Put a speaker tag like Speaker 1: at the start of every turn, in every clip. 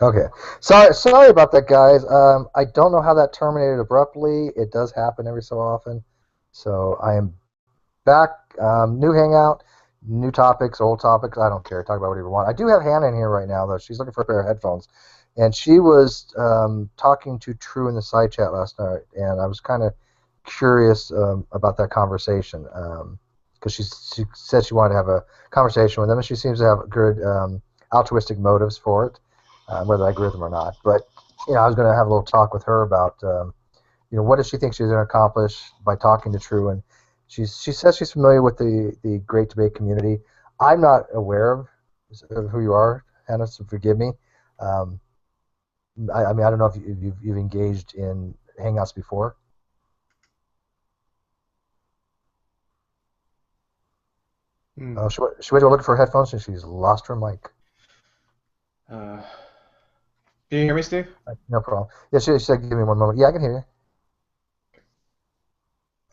Speaker 1: Okay. Sorry about that, guys. I don't know how that terminated abruptly. It does happen every so often. So I am back. New hangout, new topics, old topics. I don't care. Talk about whatever you want. I do have Hannah in here right now, though. She's looking for a pair of headphones, and she was talking to True in the side chat last night, and I was kind of curious about that conversation because she said she wanted to have a conversation with them, and she seems to have good altruistic motives for it, whether I agree with them or not. But I was going to have a little talk with her about what does she think she's going to accomplish by talking to True, and she says she's familiar with the Great Debate community. I'm not aware of who you are, Hannah, so forgive me. Um, I mean, I don't know if you've engaged in Hangouts before.
Speaker 2: Hmm.
Speaker 1: Oh, she went to look for headphones and she's lost her mic.
Speaker 2: Uh, can you hear me, Steve?
Speaker 1: No problem. Yeah, she said, give me one moment. Yeah, I can hear you.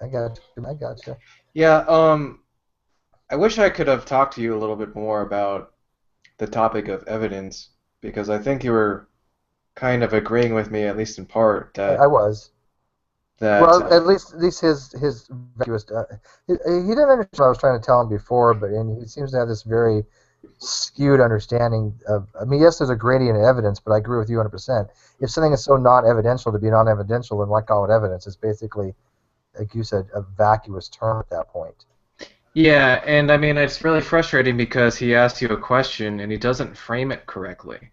Speaker 1: I got you. I got you.
Speaker 2: Yeah, I wish I could have talked to you a little bit more about the topic of evidence because I think you were kind of agreeing with me, at least in part,
Speaker 1: I was.
Speaker 2: that
Speaker 1: Well, at least his vacuous. He didn't understand what I was trying to tell him before, but and he seems to have this very skewed understanding of. I mean, yes, there's a gradient of evidence, but I agree with you 100%. If something is so non-evidential to be non-evidential, then why call it evidence? It's basically, like you said, a vacuous term at that point.
Speaker 2: yeah, and I mean it's really frustrating because he asks you a question and he doesn't frame it correctly.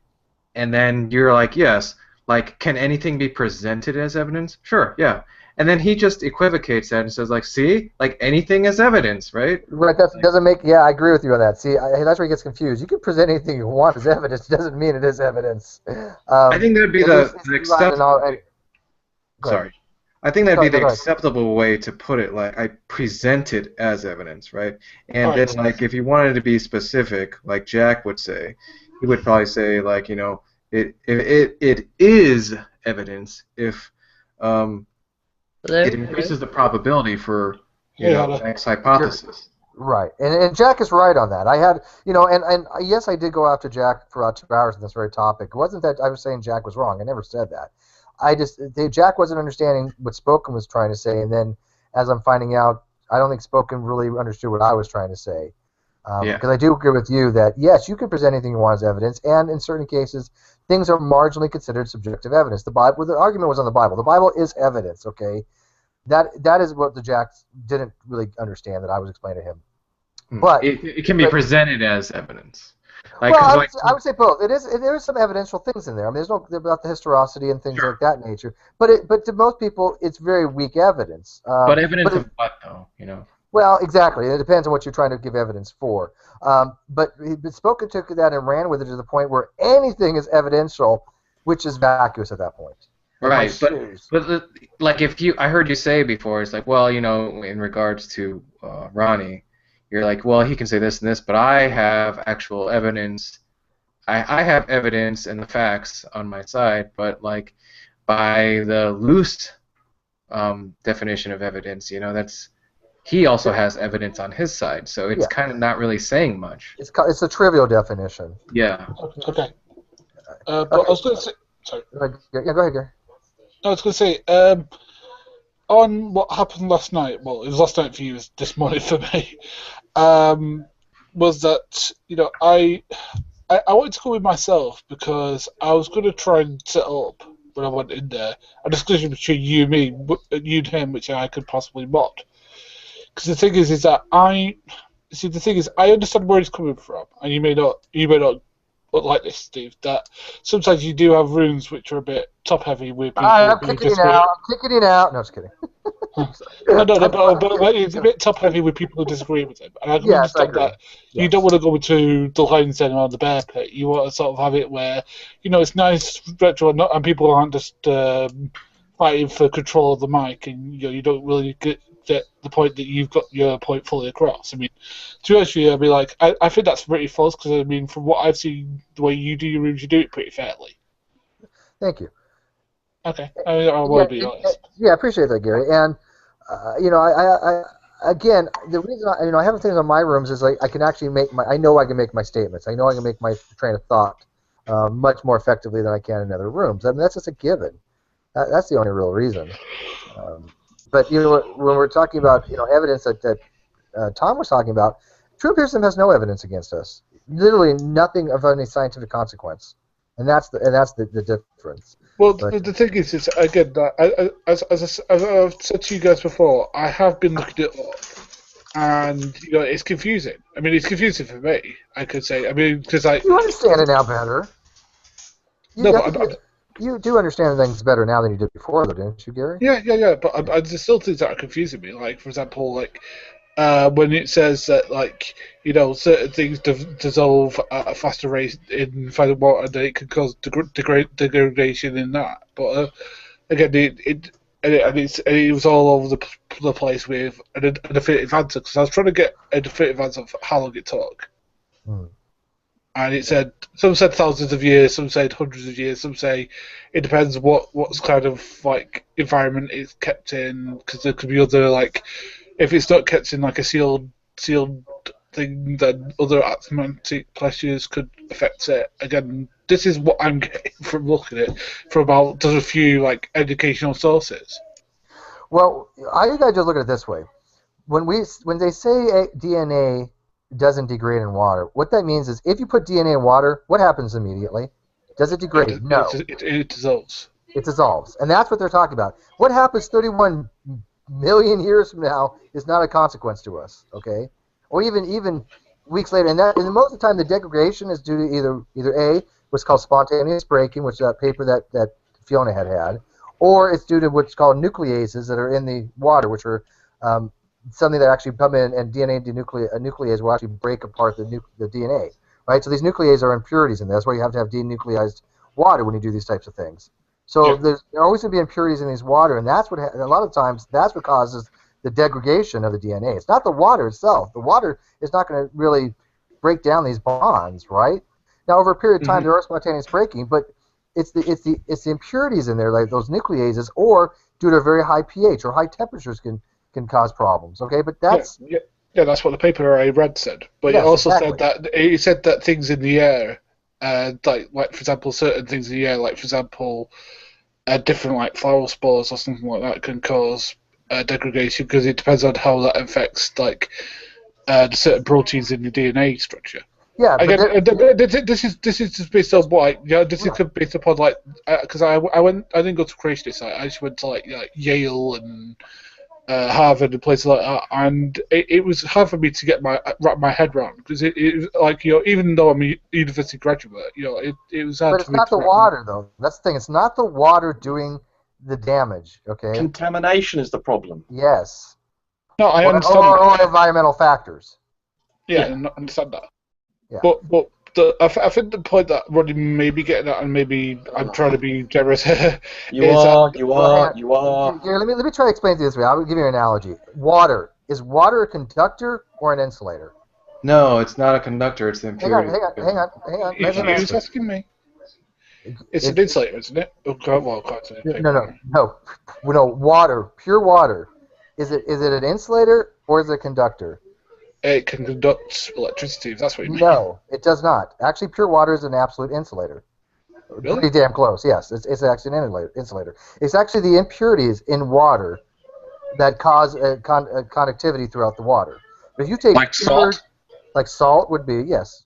Speaker 2: And then you're like, yes, like, can anything be presented as evidence? Sure, yeah. And then he just equivocates that and says, like, see, like anything is evidence, right?
Speaker 1: Right, that
Speaker 2: Like,
Speaker 1: doesn't make. Yeah, I agree with you on that. See, that's where he gets confused. You can present anything you want as evidence. It doesn't mean it is evidence.
Speaker 2: I think that would be
Speaker 1: At least
Speaker 2: the
Speaker 1: right and all.
Speaker 2: acceptable way.
Speaker 1: Go ahead.
Speaker 2: Sorry. I think that'd
Speaker 1: Go
Speaker 2: be
Speaker 1: ahead. No,
Speaker 2: the
Speaker 1: go ahead.
Speaker 2: acceptable way to put it. Like, I present it as evidence, right?
Speaker 3: All
Speaker 2: And then,
Speaker 3: right.
Speaker 2: like, if you wanted to be specific, like Jack would say, he would probably say, like, it is evidence if um,
Speaker 4: Hello?
Speaker 2: it
Speaker 4: Hello?
Speaker 2: increases the probability for,
Speaker 3: Hey, Hannah.
Speaker 2: X
Speaker 1: You're
Speaker 2: hypothesis.
Speaker 1: right, and Jack is right on that. I had, and yes, I did go after Jack for about 2 hours on this very topic. It wasn't that I was saying Jack was wrong. I never said that. Jack wasn't understanding what Spoken was trying to say, and then as I'm finding out, I don't think Spoken really understood what I was trying to say.
Speaker 2: Yeah.
Speaker 1: Because I do agree with you that yes, you can present anything you want as evidence, and in certain cases, things are marginally considered subjective evidence. The Bible, the argument was on the Bible. The Bible is evidence. Okay, that is what the Jack didn't really understand that I was explaining to him. But
Speaker 2: It can be
Speaker 1: but
Speaker 2: presented as evidence. Like,
Speaker 1: well,
Speaker 2: because, like,
Speaker 1: I would say both. There is some evidential things in there. I mean, there's no about the historicity and things
Speaker 2: sure.
Speaker 1: like that nature. But to most people, it's very weak evidence.
Speaker 2: But
Speaker 1: But
Speaker 2: evidence
Speaker 1: it,
Speaker 2: of what, though?
Speaker 1: well, exactly. It depends on what you're trying to give evidence for. But Spoken took that and ran with it to the point where anything is evidential, which is vacuous at that point. Like my
Speaker 2: Right,
Speaker 1: shoes.
Speaker 2: like if I heard you say before, it's like, well, in regards to Ronnie, you're like, well, he can say this and this, but I have actual evidence. I have evidence and the facts on my side, but like by the loose definition of evidence, that's he also has evidence on his side, so it's
Speaker 1: Yeah,
Speaker 2: kind of not really saying much.
Speaker 1: it's a trivial definition.
Speaker 2: Yeah.
Speaker 3: Okay. But I
Speaker 1: Okay.
Speaker 3: was going to say, sorry.
Speaker 1: Yeah, go ahead, Gary.
Speaker 3: I was going to say, on what happened last night. Well, it was last night for you, it was this morning for me. Um, was that I wanted to go with myself because I was going to try and set up when I went in there a discussion between you and me, you and him, which I could possibly mod. Because the thing is that the thing is, I understand where he's coming from, and you may not look like this, Steve. That sometimes you do have rooms which are a bit top heavy with
Speaker 1: All right,
Speaker 3: people
Speaker 1: I'm
Speaker 3: who
Speaker 1: kicking you
Speaker 3: disagree.
Speaker 1: out. I'm kicking you out. No, just kidding.
Speaker 3: No, but it's a bit top heavy with people who disagree with him, and I can
Speaker 1: Yes, I
Speaker 3: understand
Speaker 1: agree.
Speaker 3: that. You
Speaker 1: Yes.
Speaker 3: don't want to go into the lion's den or the bear pit. You want to sort of have it where, it's nice, retro, and people aren't just fighting for control of the mic, and you don't really get the point that you've got your point fully across. I mean, to be honest with you, I think that's pretty false because I mean, from what I've seen, the way you do your rooms, you do it pretty fairly.
Speaker 1: Thank you.
Speaker 3: Okay, I mean, I
Speaker 1: Yeah,
Speaker 3: will be honest.
Speaker 1: yeah, I appreciate that, Gary. And again, the reason I have things on my rooms is I can actually I know I can make my statements. I know I can make my train of thought much more effectively than I can in other rooms. I mean, that's just a given. That's the only real reason. But when we're talking about evidence that Tom was talking about, true empiricism has no evidence against us. Literally nothing of any scientific consequence, and that's the difference.
Speaker 3: Well,
Speaker 1: But
Speaker 3: the thing is again, that as I've said to you guys before, I have been looking it up, and it's confusing. I mean, it's confusing for me. I could say. I mean, because
Speaker 1: you understand it now better.
Speaker 3: no,
Speaker 1: I think you do understand things better now than you did before, though, didn't you, Gary?
Speaker 3: yeah. But there's still things that are confusing me. Like, for example, when it says that, certain things dissolve at a faster rate in final water, and it can cause degradation in that. But again, it was all over the place with a definitive answer, because I was trying to get a definitive answer of how long it took. And it said, some said thousands of years, some said hundreds of years, some say it depends what's kind of environment it's kept in, because there could be other if it's not kept in a sealed thing, then other atmospheric pressures could affect it. Again, this is what I'm getting from looking at it from about just a few educational sources.
Speaker 1: Well, I think I just look at it this way: when they say DNA doesn't degrade in water, what that means is if you put DNA in water, what happens immediately? Does it degrade? No.
Speaker 3: It dissolves.
Speaker 1: It dissolves, and that's what they're talking about. What happens 31 million years from now is not a consequence to us, okay? Or even weeks later, and most of the time the degradation is due to either A, what's called spontaneous breaking, which is that paper that Fiona had, or it's due to what's called nucleases that are in the water, which are something that actually come in, and a nuclease will actually break apart the DNA, right? So these nucleases are impurities in there. That's why you have to have denucleized water when you do these types of things. So there are always going to be impurities in these water, and that's what a lot of times that's what causes the degradation of the DNA. It's not the water itself. The water is not going to really break down these bonds, right? Now over a period of time there are spontaneous breaking, but it's the impurities in there, like those nucleases, or due to very high pH or high temperatures can cause problems. Okay, but that's
Speaker 3: that's what the paper I read said. But
Speaker 1: yes,
Speaker 3: it also
Speaker 1: exactly.
Speaker 3: said that things in the air, like for example, certain things in the air, like for example, different flower spores or something like that, can cause degradation, because it depends on how that affects the certain proteins in the DNA structure.
Speaker 1: Yeah,
Speaker 3: Again,
Speaker 1: but
Speaker 3: this is just based on what this is based upon because I didn't go to creationist. I just went to Yale and Harvard and places like that, and it was hard for me to wrap my head around, because it was even though I'm a university graduate, it was hard
Speaker 1: but
Speaker 3: for
Speaker 1: it's
Speaker 3: me
Speaker 1: not
Speaker 3: to
Speaker 1: the
Speaker 3: wrap my.
Speaker 1: water though. That's the thing. It's not the water doing the damage. Okay.
Speaker 4: Contamination is the problem.
Speaker 1: Yes.
Speaker 3: No, I understand that.
Speaker 1: Or environmental factors.
Speaker 3: Yeah, I understand that.
Speaker 1: Yeah.
Speaker 3: But I think the point that Roddy may be getting at, and maybe I'm trying to be generous,
Speaker 4: You are.
Speaker 1: Here, let me try to explain it this way. I'll give you an analogy. Water. Is water a conductor or an insulator?
Speaker 2: No, it's not a conductor. It's the impurity.
Speaker 1: Hang on.
Speaker 3: He was asking me. It's an insulator, isn't it? No.
Speaker 1: Water, pure water. Is it an insulator or is it a conductor?
Speaker 3: It can conduct electricity, if that's what you mean.
Speaker 1: No, it does not. Actually, pure water is an absolute insulator.
Speaker 3: Really?
Speaker 1: Pretty damn close, yes. It's actually an insulator. It's actually the impurities in water that cause conductivity throughout the water. But if you take
Speaker 2: salt?
Speaker 1: Like salt would be, yes.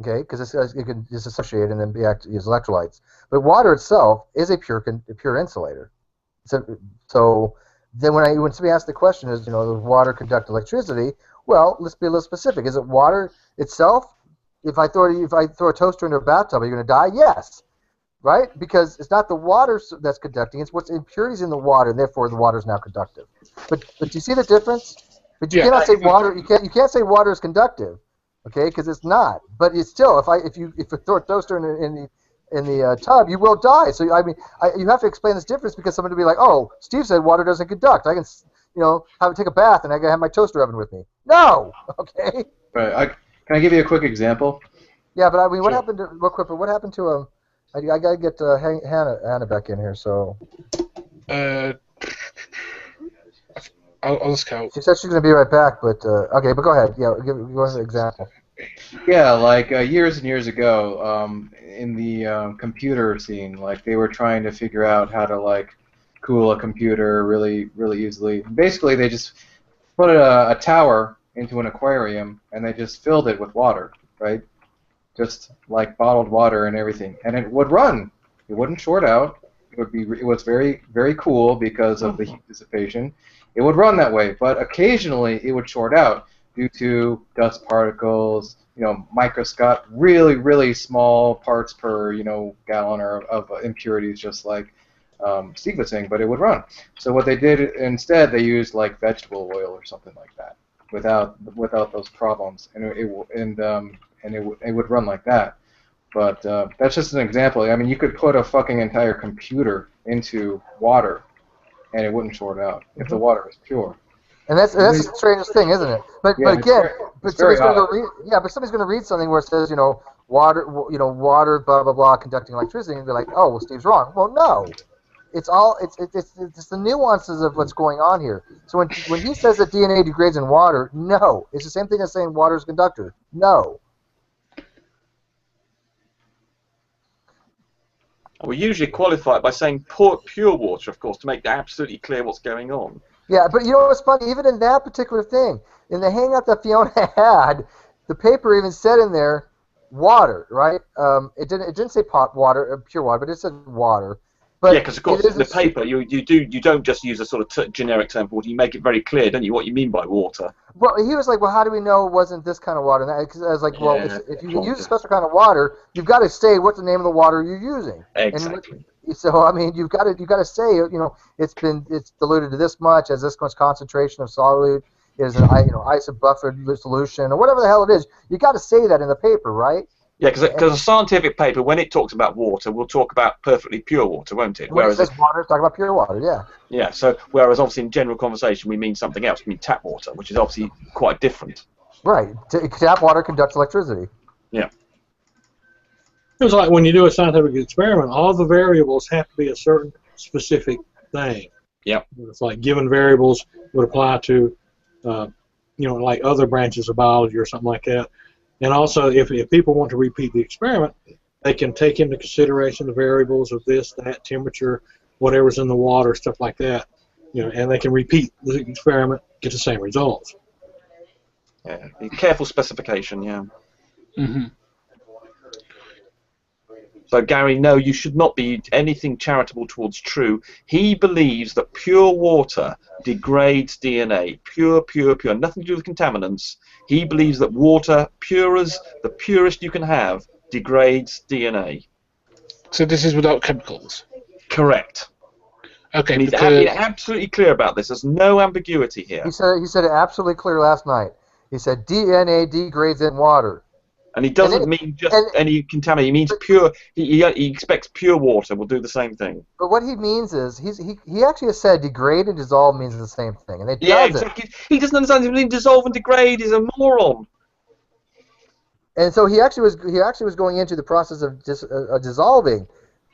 Speaker 1: Okay, because it can disassociate and then use electrolytes. But water itself is a pure insulator. So then when somebody asks the question, does water conduct electricity? Well, let's be a little specific. Is it water itself? If I throw a toaster into a bathtub, are you going to die? Yes, right? Because it's not the water that's conducting; it's what's impurities in the water, and therefore the water is now conductive. But you see the difference? But you cannot say water. You can't say water is conductive, okay? Because it's not. But it's still, if you throw a toaster in the tub, you will die. So you have to explain this difference, because somebody will be like, "Oh, Steve said water doesn't conduct. I can take a bath and I can have my toaster oven with me." No, okay.
Speaker 2: Right. Can I give you a quick example?
Speaker 1: Yeah, but what happened to real quick? But what happened to I gotta get Hannah back in here. So.
Speaker 3: I'll just count.
Speaker 1: She said she's gonna be right back, but okay. But go ahead. Yeah, give us an example.
Speaker 2: Yeah, like years and years ago, in the computer scene, like they were trying to figure out how to like cool a computer really, really easily. Basically, they just put a tower into an aquarium and they just filled it with water, right? Just like bottled water and everything, and it would run. It wouldn't short out. It was very, very cool because of the heat dissipation. It would run that way, but occasionally it would short out due to dust particles, microscopic, really, really small parts per, gallon or of impurities, just like Steve was saying, but it would run. So what they did instead, they used like vegetable oil or something like that, without those problems, and it would run like that. But that's just an example. I mean, you could put a fucking entire computer into water, and it wouldn't short out if the water was pure.
Speaker 1: And that's the strangest thing, isn't it? But
Speaker 2: Yeah,
Speaker 1: again,
Speaker 2: it's very odd.
Speaker 1: but somebody's going to read something where it says, water, blah blah blah, conducting electricity, and they're like, oh, well, Steve's wrong. Well, no, it's the nuances of what's going on here. So when he says that DNA degrades in water, no, it's the same thing as saying water is a conductor. No.
Speaker 4: We usually qualify it by saying pure water, of course, to make absolutely clear what's going on.
Speaker 1: Yeah, but you know what's funny? Even in that particular thing, in the hangout that Fiona had, the paper even said in there, water, right? It didn't say pot water, pure water, but it said water. But
Speaker 4: yeah, because of course in the paper you don't just use a sort of generic term for water. You make it very clear, don't you, what you mean by water?
Speaker 1: Well, he was like, well, how do we know it wasn't this kind of water? Because I was like, well, if you use a special kind of water, you've got to say what the name of the water you're using.
Speaker 4: Exactly.
Speaker 1: So I mean, you've got to say, it's diluted to this much, as this much concentration of solute is an buffered solution or whatever the hell it is. You got to say that in the paper, right?
Speaker 4: Yeah, because a scientific paper, when it talks about water, will talk about perfectly pure water, won't it?
Speaker 1: When it says water, it's talking about pure water, yeah.
Speaker 4: Yeah, so whereas obviously in general conversation we mean something else, we mean tap water, which is obviously quite different.
Speaker 1: Right. Tap water conducts electricity.
Speaker 4: Yeah.
Speaker 5: It's like when you do a scientific experiment, all the variables have to be a certain specific thing.
Speaker 4: Yep.
Speaker 5: It's like given variables would apply to, like other branches of biology or something like that. And also, if people want to repeat the experiment, they can take into consideration the variables of this, that, temperature, whatever's in the water, stuff like that. And they can repeat the experiment, get the same results.
Speaker 4: Yeah. Be careful specification. Yeah.
Speaker 3: Mm-hmm.
Speaker 4: So Gary, no, you should not be anything charitable towards True. He believes that pure water degrades DNA. Pure, nothing to do with contaminants. He believes that water, the purest you can have, degrades DNA.
Speaker 3: So this is without chemicals?
Speaker 4: Correct.
Speaker 3: Okay,
Speaker 4: and he's absolutely clear about this. There's no ambiguity here.
Speaker 1: He said it absolutely clear last night. He said DNA degrades in water.
Speaker 4: And he doesn't mean just any contaminant. He means pure. He expects pure water will do the same thing.
Speaker 1: But what he means is he actually has said degrade and dissolve means the same thing, and it doesn't.
Speaker 4: Yeah, exactly. He doesn't understand between dissolve and degrade. He's a moron.
Speaker 1: And so he actually was going into the process of dissolving,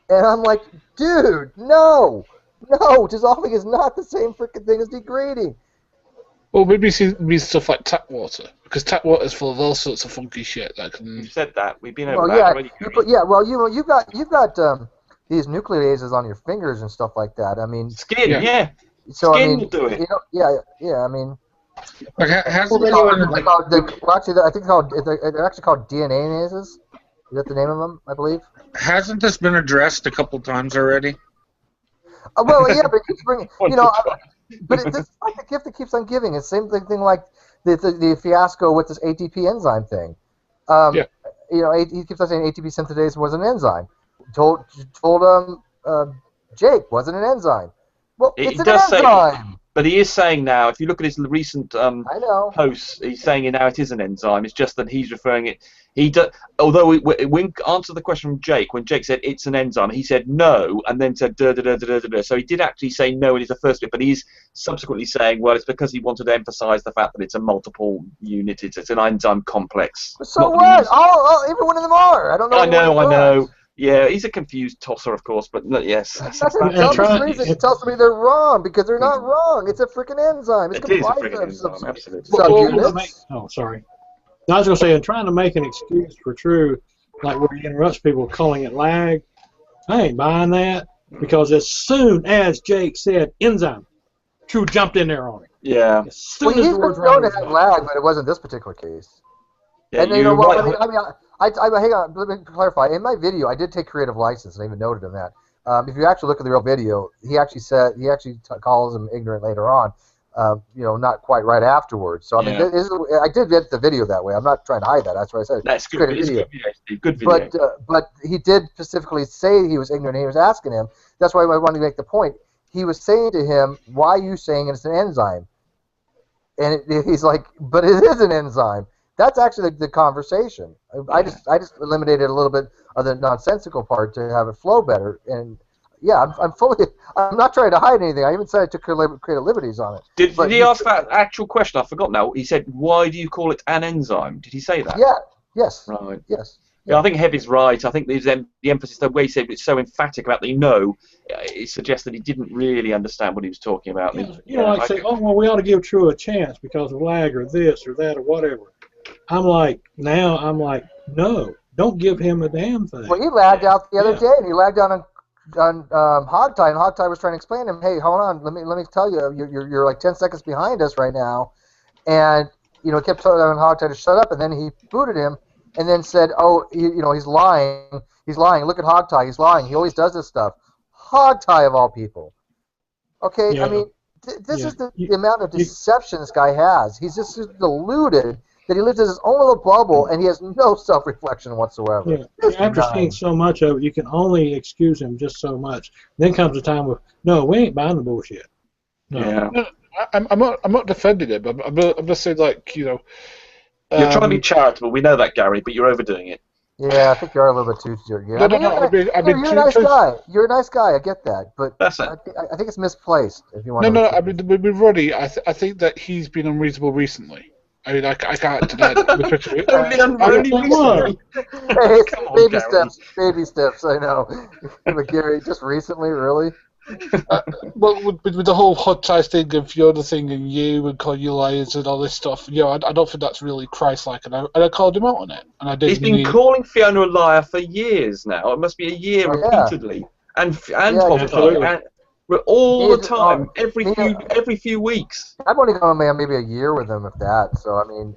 Speaker 1: and I'm like, dude, no, dissolving is not the same freaking thing as degrading.
Speaker 3: Well, maybe it means stuff like tap water, because tap water is full of all sorts of funky shit that can.
Speaker 4: You've said that. We've been over that already.
Speaker 1: You've got these nucleases on your fingers and stuff like that. I mean,
Speaker 4: skin, yeah.
Speaker 1: So
Speaker 4: skin
Speaker 1: I mean,
Speaker 4: will do it.
Speaker 1: I mean,
Speaker 3: like, hasn't
Speaker 1: they're actually called DNAases. Is that the name of them? I believe.
Speaker 3: Hasn't this been addressed a couple times already?
Speaker 1: Well, yeah, but it's bringing, but it's like the gift that keeps on giving. It's the same thing like the fiasco with this ATP enzyme thing. He keeps on saying ATP synthetase was an enzyme. Told Jake wasn't an enzyme. Well, it's an enzyme.
Speaker 4: But he is saying now, if you look at his recent posts, he's saying now it is an enzyme. It's just that he's referring it. Although when answer the question from Jake, when Jake said it's an enzyme, he said no, and then said da da da da da da. So he did actually say no in his first bit, but he's subsequently saying, well, it's because he wanted to emphasise the fact that it's a multiple unit. It's an enzyme complex.
Speaker 1: So what? Every one of them are. I don't know.
Speaker 4: I know. Yeah, he's a confused tosser, of course, but yes.
Speaker 1: That's the reason he tells me they're wrong, because they're not wrong. It's a freaking enzyme. It's
Speaker 4: a freaking enzyme, absolutely.
Speaker 5: Sorry. I was going to say, in trying to make an excuse for True, like where he interrupts people calling it lag, I ain't buying that, because as soon as Jake said enzyme, True jumped in there on it.
Speaker 4: Yeah.
Speaker 5: As soon
Speaker 1: Well,
Speaker 5: as
Speaker 1: he's
Speaker 5: the
Speaker 1: been
Speaker 5: words
Speaker 1: known
Speaker 5: were
Speaker 1: to have lag, but it wasn't this particular case.
Speaker 4: Yeah,
Speaker 1: And
Speaker 4: you
Speaker 1: well,
Speaker 4: might.
Speaker 1: hang on, let me clarify. In my video, I did take creative license, and I even noted in that. If you actually look at the real video, he actually calls him ignorant later on. Not quite right afterwards. So I mean, I did edit the video that way. I'm not trying to hide that. That's what I said.
Speaker 4: That's good.
Speaker 1: Creative
Speaker 4: It's
Speaker 1: video.
Speaker 4: good video, Steve. Good video.
Speaker 1: But he did specifically say he was ignorant. And he was asking him. That's why I wanted to make the point. He was saying to him, "Why are you saying it's an enzyme?" And he's like, "But it is an enzyme." That's actually the conversation. I just eliminated a little bit of the nonsensical part to have it flow better. And yeah, I'm not trying to hide anything. I even said I took creative liberties on it.
Speaker 4: Did he ask that actual question? I forgot now. He said, "Why do you call it an enzyme?" Did he say that?
Speaker 1: Yeah. Yes.
Speaker 4: Right.
Speaker 1: Yes.
Speaker 4: Yeah, I think Heavy's right. I think the emphasis, the way he said it's so emphatic about the no, it suggests that he didn't really understand what he was talking about.
Speaker 5: Yeah, say, oh, well, we ought to give True a chance because of lag or this or that or whatever. I'm like, no, don't give him a damn thing.
Speaker 1: Well, he lagged out the other day, and he lagged out on Hogtie, and Hogtie was trying to explain to him, hey, hold on, let me tell you, you're like 10 seconds behind us right now, and kept telling Hogtie to shut up, and then he booted him, and then said, oh, he's lying, look at Hogtie, he's lying, he always does this stuff. Hogtie of all people. Okay, I mean, this is the amount of deception this guy has. He's just deluded that he lives in his own little bubble, and he has no self-reflection whatsoever.
Speaker 5: Yeah. After seeing so much of it, you can only excuse him just so much. Then comes the time of, no, we ain't buying the bullshit. No.
Speaker 4: Yeah.
Speaker 3: No, I'm not defending it, but I'm just saying, like,
Speaker 4: you're trying to be charitable. We know that, Gary, but you're overdoing it.
Speaker 1: Yeah, I think you are a little bit too. Yeah. You're a nice guy. You're a nice guy. I get that, but
Speaker 4: That's it.
Speaker 1: I think it's misplaced. If you want.
Speaker 3: No. I mean, with Roddy, I think that he's been unreasonable recently. I mean, I can't deny that.
Speaker 4: Only recently.
Speaker 1: Hey,
Speaker 4: Come on,
Speaker 1: baby
Speaker 4: Gary.
Speaker 1: steps. Baby steps. I know. But Gary, just recently, really.
Speaker 3: Well, with the whole hot ties thing and Fiona thing and you and calling you liars and all this stuff, I don't think that's really Christ-like, and I called him out on it. And I did.
Speaker 4: He's been calling Fiona a liar for years now. It must be a year repeatedly, and Hogtie, and all the time, every few weeks.
Speaker 1: I've only gone maybe a year with him, if that. So I mean,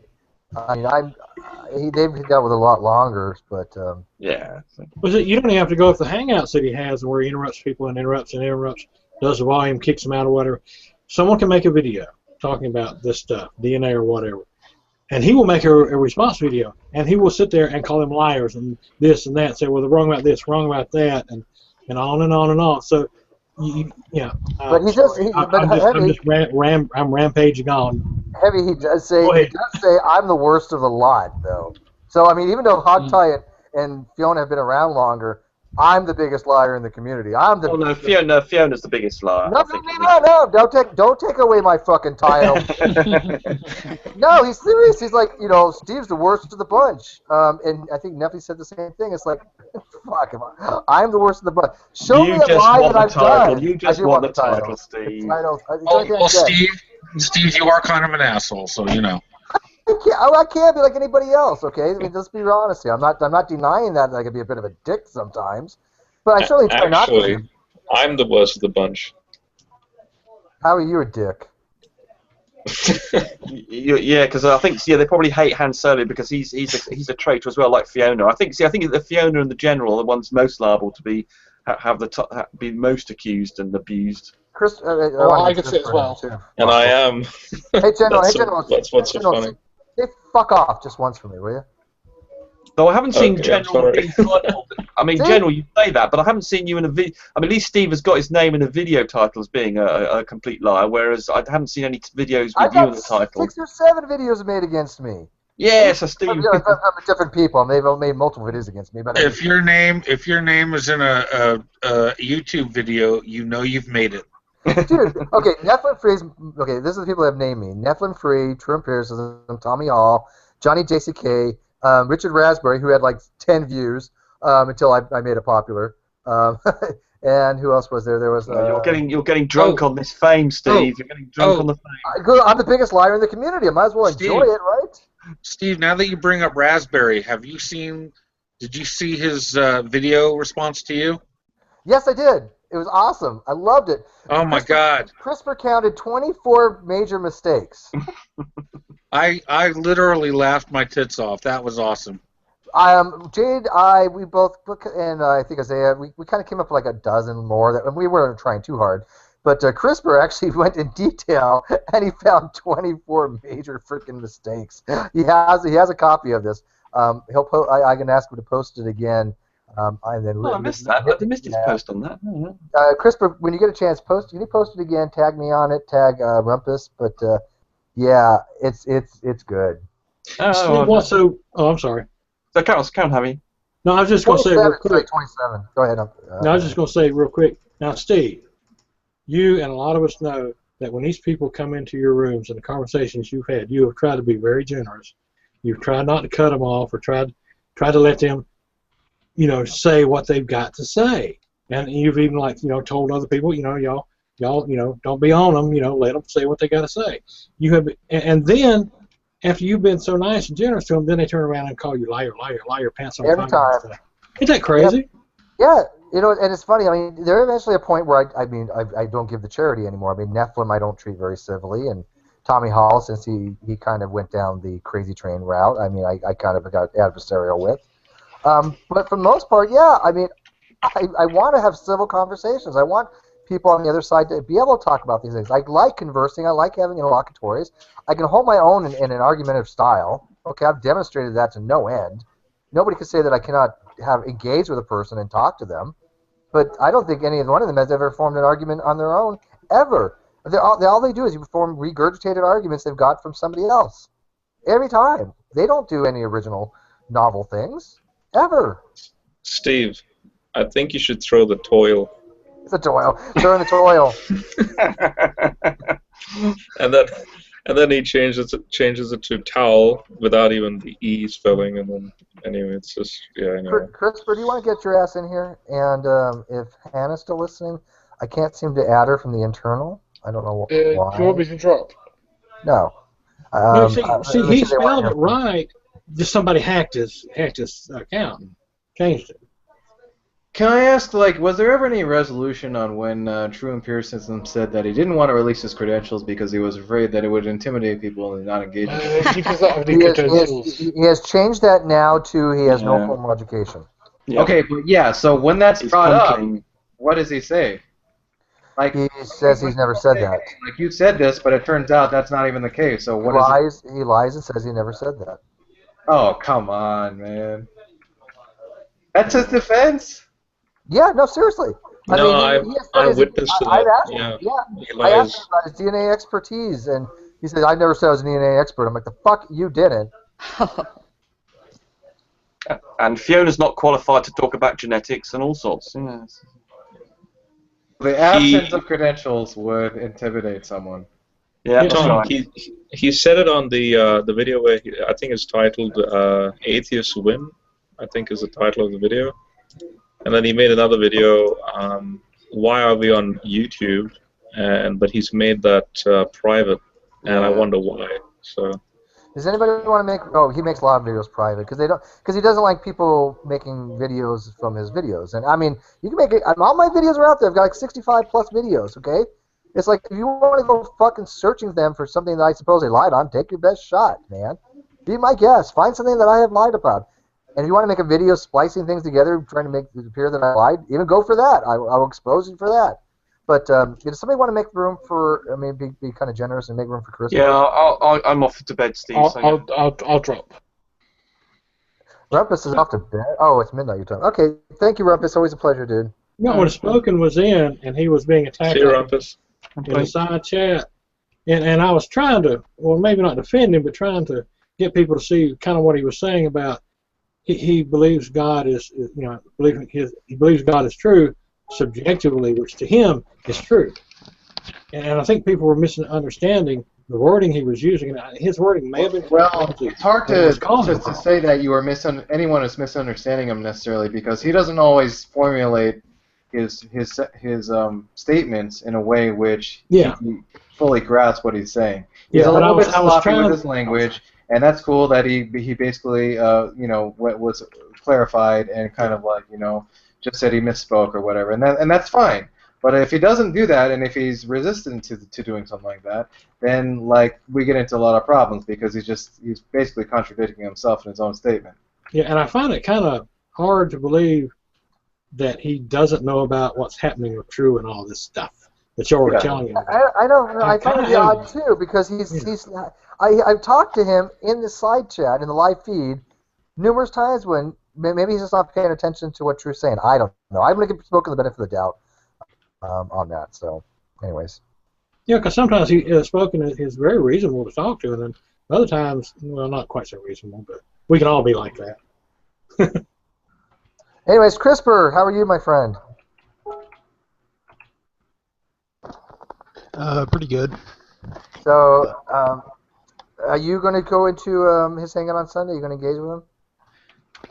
Speaker 1: they've dealt with it a lot longer, but
Speaker 4: yeah.
Speaker 5: Was it? You don't even have to go with the Hangouts that he has, where he interrupts people and interrupts, does the volume, kicks them out or whatever. Someone can make a video talking about this stuff, DNA or whatever, and he will make a response video, and he will sit there and call them liars and this and that, and say, well, they're wrong about this, wrong about that, and on and on and on. So.
Speaker 1: But
Speaker 5: I'm rampaging on.
Speaker 1: Heavy, he does say I'm the worst of the lot, though. So I mean, even though Hogtie and Fiona have been around longer, I'm the biggest liar in the community.
Speaker 4: Fiona's the biggest liar.
Speaker 1: No! Don't take away my fucking title. No, he's serious. He's like, Steve's the worst of the bunch. And I think Nephi said the same thing. It's like, fuck him. I'm the worst of the bunch. Show me a lie that I've done.
Speaker 4: You just want the title, Steve.
Speaker 6: Well, Steve, you are kind of an asshole, so you know.
Speaker 1: I can't be like anybody else, okay? I mean, let's be honest here. I'm not denying that I can be a bit of a dick sometimes, but I certainly try not to.
Speaker 7: Actually, I'm the worst of the bunch.
Speaker 1: How are you a dick?
Speaker 4: Yeah, because I think they probably hate Han Solo because he's a traitor as well, like Fiona. I think the Fiona and the General are the ones most liable to be most accused and abused.
Speaker 1: Chris,
Speaker 3: I could say it as well.
Speaker 7: And I am.
Speaker 1: Hey, General.
Speaker 7: That's what's so funny.
Speaker 1: Hey, fuck off just once for me, will you?
Speaker 4: Though I haven't seen
Speaker 7: Okay,
Speaker 4: General being titled. I mean, General, you say that, but I haven't seen you in a video. I mean, at least Steve has got his name in a video title as being a complete liar, whereas I haven't seen any videos with you in the title.
Speaker 1: 6 or 7 videos made against me.
Speaker 4: Yeah, so Steve.
Speaker 1: From different people, and they've made multiple videos against me. But
Speaker 6: if your name is in a YouTube video, you've made it.
Speaker 1: Dude, okay, Nephilim Free's, okay, this is the people that have named me. Nephilim Free, True Empiricism, Tommy Hall, Johnny JCK, Richard Raspberry, who had like 10 views until I made it popular. And who else was there? There was.
Speaker 4: You're getting drunk on this fame, Steve. You're getting drunk on the fame.
Speaker 1: I'm the biggest liar in the community. I might as well enjoy it, right?
Speaker 6: Steve, now that you bring up Raspberry, did you see his video response to you?
Speaker 1: Yes, I did. It was awesome. I loved it.
Speaker 6: Oh my God.
Speaker 1: CRISPR counted 24 major mistakes.
Speaker 6: I literally laughed my tits off. That was awesome.
Speaker 1: Jade, we both, and I think Isaiah, we kind of came up with like a dozen more, and we weren't trying too hard. But CRISPR actually went in detail, and he found 24 major freaking mistakes. He has a copy of this. I can ask him to post it again. And then
Speaker 4: I missed that. I missed his post on that.
Speaker 1: CRISPR, when you get a chance, can you post it again? Tag me on it. Tag Rumpus. But yeah, it's good.
Speaker 5: Oh, I'm sorry.
Speaker 4: So count, Javi.
Speaker 5: No, I was just going to say real quick.
Speaker 1: 27. Go ahead.
Speaker 5: No, I was just going to say real quick. Now, Steve, you and a lot of us know that when these people come into your rooms and the conversations you've had, you have tried to be very generous. You've tried not to cut them off or tried to let them, say what they've got to say. And you've even told other people, y'all, don't be on them. Let them say what they got to say. You have, and then after you've been so nice and generous to them, then they turn around and call you liar, pants on
Speaker 1: every time.
Speaker 5: Isn't that crazy?
Speaker 1: Yeah. And it's funny. I mean, there's eventually a point where I don't give the charity anymore. I mean, Nephilim I don't treat very civilly, and Tommy Hall, since he kind of went down the crazy train route, I mean, I kind of got adversarial with. But for the most part, yeah. I mean, I want to have civil conversations. I want people on the other side to be able to talk about these things. I like conversing. I like having interlocutories. I can hold my own in an argumentative style. Okay, I've demonstrated that to no end. Nobody can say that I cannot have engaged with a person and talk to them. But I don't think any one of them has ever formed an argument on their own, ever. All they do is form regurgitated arguments they've got from somebody else. Every time. They don't do any original novel things, ever.
Speaker 7: Steve, I think you should throw the toil.
Speaker 1: It's a toil. Throw in the toil.
Speaker 7: and then he changes it to towel without even the E spelling, and then anyway, it's just anyway.
Speaker 1: CRISPR, do you want to get your ass in here? And if Hannah's still listening, I can't seem to add her from the internal. I don't know why.
Speaker 3: Do you want me to drop?
Speaker 1: No.
Speaker 5: No, see, he spelled it right. Just somebody hacked his account and changed it.
Speaker 2: Can I ask, was there ever any resolution on when True Empiricism said that he didn't want to release his credentials because he was afraid that it would intimidate people and not engage them?
Speaker 1: He has changed that now to he has no formal education.
Speaker 2: Yeah. Okay, but yeah, so when that's brought up, what does he say?
Speaker 1: He says he's never said that.
Speaker 2: Like, you said this, but it turns out that's not even the case. So what
Speaker 1: He lies and says he never said that.
Speaker 2: Oh, come on, man. That's his defense?
Speaker 1: Yeah, no, seriously.
Speaker 7: I witnessed that.
Speaker 1: I asked him about his DNA expertise, and he said, I never said I was a DNA expert. I'm like, the fuck you didn't.
Speaker 4: And Fiona's not qualified to talk about genetics and all sorts. Yes.
Speaker 2: The absence of credentials would intimidate someone.
Speaker 4: Yeah,
Speaker 7: Tom, he said it on the video where I think it's titled "Atheists Win." I think is the title of the video. And then he made another video, why are we on YouTube? But he's made that private, and I wonder why. So.
Speaker 1: Does anybody want to make? Oh, he makes a lot of videos private because he doesn't like people making videos from his videos. And I mean, you can make it. All my videos are out there. I've got like 65 plus videos. Okay, it's like if you want to go fucking searching them for something that I supposedly lied on, take your best shot, man. Be my guest. Find something that I have lied about. And if you want to make a video splicing things together, trying to make it appear that I lied, even go for that. I will expose you for that. But does somebody want to make room for, be kind of generous and make room for Chris?
Speaker 4: Yeah, I'm off to bed, Steve.
Speaker 3: I'll drop.
Speaker 1: Rumpus is off to bed. Oh, it's midnight your time. Okay, thank you, Rumpus. Always a pleasure, dude.
Speaker 5: When Spoken was in and he was being attacked in the side chat, and I was trying to, well, maybe not defend him, but trying to get people to see kind of what he was saying about he believes God is he believes God is true subjectively, which to him is true. And I think people were misunderstanding the wording he was using. And his wording may have been
Speaker 2: it's hard to say that anyone is misunderstanding him necessarily, because he doesn't always formulate his statements in a way which he fully grasps what he's saying. He's a little bit sloppy with his language, and that's cool that he basically was clarified and kind of like just said he misspoke or whatever, and that's fine. But if he doesn't do that, and if he's resistant to doing something like that, then like we get into a lot of problems because he's basically contradicting himself in his own statement.
Speaker 5: Yeah, and I find it kind of hard to believe that he doesn't know about what's happening with True and all this stuff that y'all were telling him about.
Speaker 1: I don't know. I find
Speaker 5: kinda
Speaker 1: it odd
Speaker 5: have-
Speaker 1: too because I've talked to him in the slide chat in the live feed numerous times when maybe he's just not paying attention to what True's saying. I don't know. I'm going to give Smoking the benefit of the doubt on that. So, anyways.
Speaker 5: Yeah, because sometimes Spoken is very reasonable to talk to, and then other times, well, not quite so reasonable, but we can all be like that.
Speaker 1: Anyways, CRISPR, how are you, my friend?
Speaker 8: Pretty good.
Speaker 1: So, are you going to go into his hangout on Sunday? Are you going to engage with him?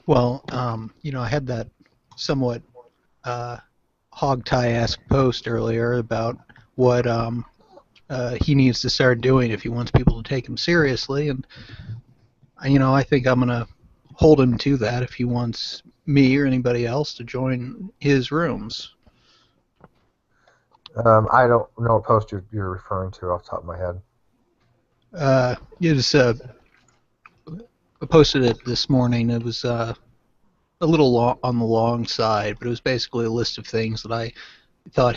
Speaker 8: Well, I had that somewhat hog-tie-esque post earlier about what he needs to start doing if he wants people to take him seriously, and I think I'm going to hold him to that if he wants me or anybody else to join his rooms.
Speaker 1: I don't know what post you're referring to off the top of my head.
Speaker 8: It was I posted it this morning. It was a little on the long side, but it was basically a list of things that I thought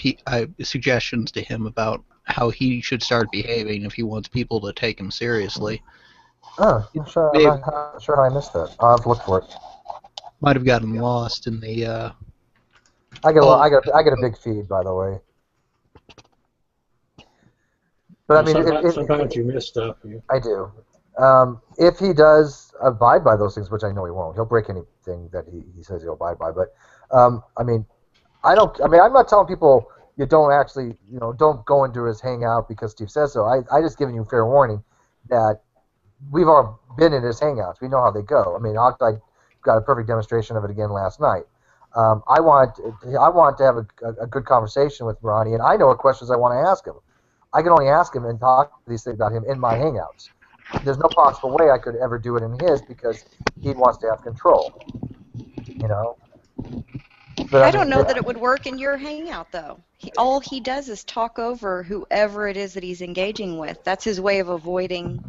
Speaker 8: suggestions to him about how he should start behaving if he wants people to take him seriously.
Speaker 1: Oh, I'm not sure how I missed that. I'll have to look for it.
Speaker 8: Might have gotten lost in the.
Speaker 1: I get a big feed, by the way. But I mean,
Speaker 5: sometimes you miss stuff. Yeah.
Speaker 1: I do. If he does abide by those things, which I know he won't, he'll break anything that he says he'll abide by. But I mean, I'm not telling people you don't actually, don't go into his hangout because Steve says so. I just giving you fair warning that we've all been in his hangouts. We know how they go. I mean, I got a perfect demonstration of it again last night. I want to have a good conversation with Ronnie, and I know what questions I want to ask him. I can only ask him and talk these things about him in my hangouts. There's no possible way I could ever do it in his because he wants to have control. But
Speaker 9: I don't know that it would work in your hangout, though. All he does is talk over whoever it is that he's engaging with. That's his way of avoiding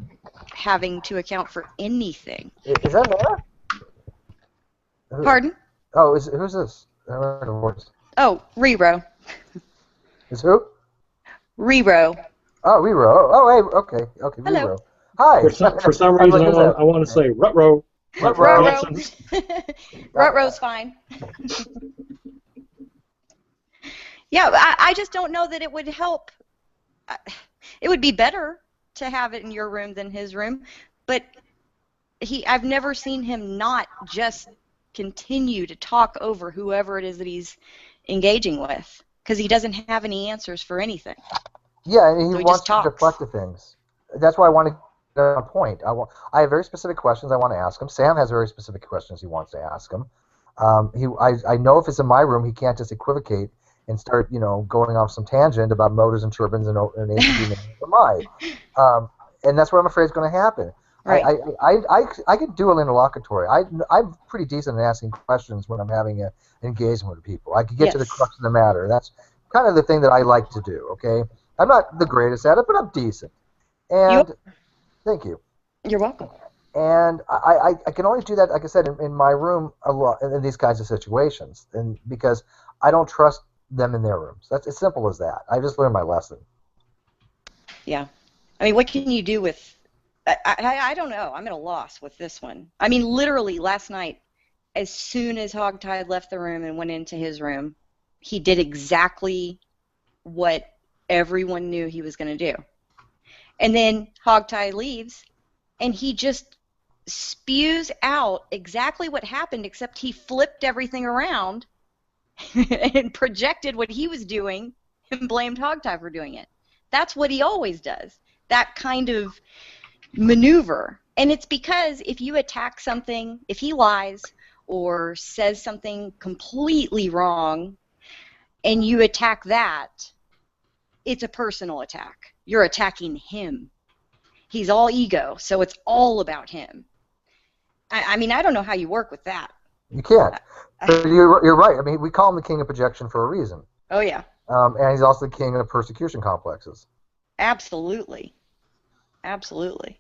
Speaker 9: having to account for anything.
Speaker 1: Is that Nora?
Speaker 9: Pardon?
Speaker 1: Oh, who's this? I heard a voice.
Speaker 9: Oh, Rero.
Speaker 1: Is who?
Speaker 9: Rero.
Speaker 1: Oh, Rero. Oh, hey, okay,
Speaker 9: Hello.
Speaker 1: Rero. Hi.
Speaker 5: For some reason, I want to say Rutro.
Speaker 9: Rutro's fine. Yeah, I just don't know that it would help. It would be better to have it in your room than his room, but I've never seen him not just continue to talk over whoever it is that he's engaging with, because he doesn't have any answers for anything.
Speaker 1: Yeah, and he
Speaker 9: So
Speaker 1: wants to deflect the things. That's why I want to get on point. I have very specific questions I want to ask him. Sam has very specific questions he wants to ask him. I know if it's in my room, he can't just equivocate and start, going off some tangent about motors and turbines and ACB for my. And that's what I'm afraid is going to happen.
Speaker 9: Right.
Speaker 1: I could do an interlocutory. I'm pretty decent at asking questions when I'm having an engagement with people. I could get to the crux of the matter. That's kind of the thing that I like to do, okay? I'm not the greatest at it, but I'm decent. And thank you.
Speaker 9: You're welcome.
Speaker 1: And I can only do that, like I said, in my room a lot in these kinds of situations, and because I don't trust them in their rooms. That's as simple as that. I just learned my lesson.
Speaker 9: Yeah. I mean, what can you do with... I don't know. I'm at a loss with this one. I mean, literally, last night, as soon as Hogtie left the room and went into his room, he did exactly what everyone knew he was going to do. And then Hogtie leaves, and he just spews out exactly what happened, except he flipped everything around and projected what he was doing and blamed Hogtie for doing it. That's what he always does, that kind of maneuver. And it's because if you attack something, if he lies or says something completely wrong and you attack that, it's a personal attack. You're attacking him. He's all ego, so it's all about him. I mean, I don't know how you work with that.
Speaker 1: You can't. But you're right. I mean, we call him the king of projection for a reason.
Speaker 9: Oh, yeah.
Speaker 1: And he's also the king of persecution complexes.
Speaker 9: Absolutely. Absolutely.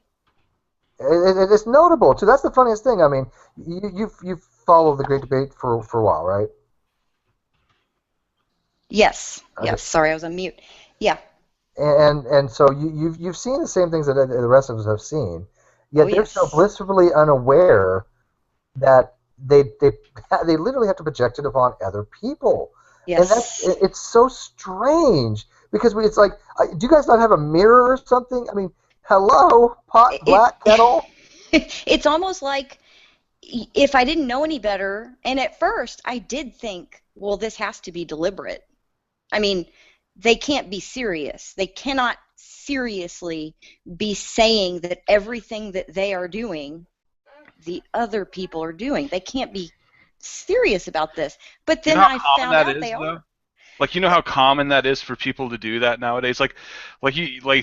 Speaker 1: It's notable, too. That's the funniest thing. I mean, you've followed the Great Debate for a while, right?
Speaker 9: Yes.
Speaker 1: Okay.
Speaker 9: Yes. Sorry, I was on mute. Yeah.
Speaker 1: And so you've seen the same things that the rest of us have seen, yet they're
Speaker 9: yes.
Speaker 1: so blissfully unaware that they literally have to project it upon other people.
Speaker 9: Yes.
Speaker 1: And it's so strange because it's like, do you guys not have a mirror or something? I mean, hello, pot black kettle.
Speaker 9: It's almost like if I didn't know any better, and at first I did think, well, this has to be deliberate. I mean, they can't be serious. They cannot seriously be saying that everything that they are doing, the other people are doing. They can't be serious about this. But then I found out they are.
Speaker 10: Like, you know how common that is for people to do that nowadays. Like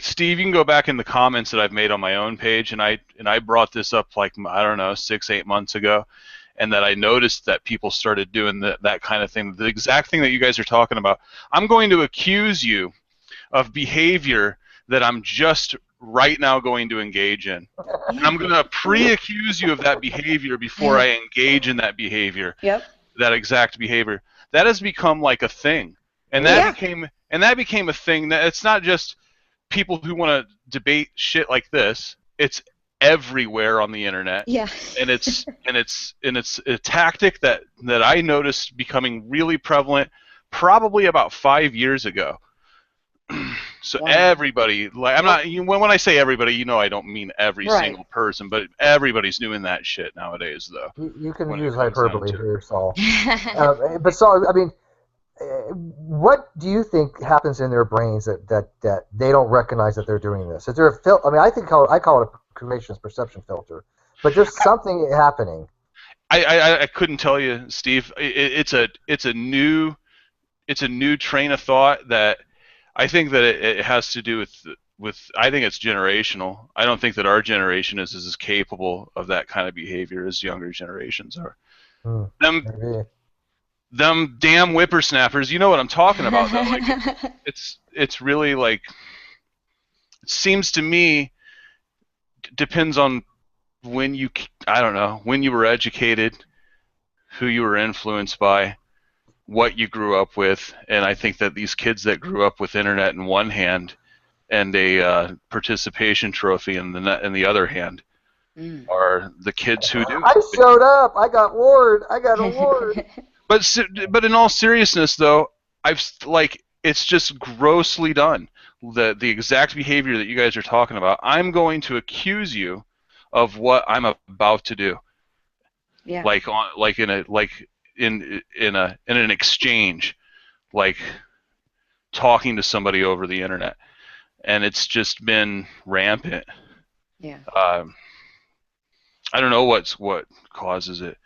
Speaker 10: Steve, you can go back in the comments that I've made on my own page, and I brought this up like, I don't know, 6-8 months ago, and that I noticed that people started doing that kind of thing, the exact thing that you guys are talking about. I'm going to accuse you of behavior that I'm just right now going to engage in. And I'm going to pre-accuse you of that behavior before I engage in that behavior.
Speaker 9: Yep.
Speaker 10: That exact behavior. That has become like a thing. And that became a thing that it's not just people who want to debate shit like this. It's everywhere on the internet.
Speaker 9: Yeah.
Speaker 10: And it's a tactic that I noticed becoming really prevalent probably about 5 years ago. So everybody, like, I'm not, when I say everybody, you know, I don't mean every single person, but everybody's doing that shit nowadays, though.
Speaker 1: You can use hyperbole here, Saul. But Saul, I mean, what do you think happens in their brains that they don't recognize that they're doing this? Is there a I mean, I call it a creationist perception filter, but there's something happening.
Speaker 10: I couldn't tell you, Steve. It's a new train of thought that I think that it has to do with I think it's generational. I don't think that our generation is as capable of that kind of behavior as younger generations are. Them damn whippersnappers, you know what I'm talking about, though. Like, it's really like, it seems to me, depends on when you were educated, who you were influenced by, what you grew up with, and I think that these kids that grew up with internet in one hand and a participation trophy in the other hand are the kids who do.
Speaker 1: I showed up. I got an award.
Speaker 10: But in all seriousness, though, it's just grossly done. The exact behavior that you guys are talking about. I'm going to accuse you of what I'm about to do.
Speaker 9: Yeah.
Speaker 10: In an exchange, like talking to somebody over the internet, and it's just been rampant.
Speaker 9: Yeah.
Speaker 10: I don't know what causes it.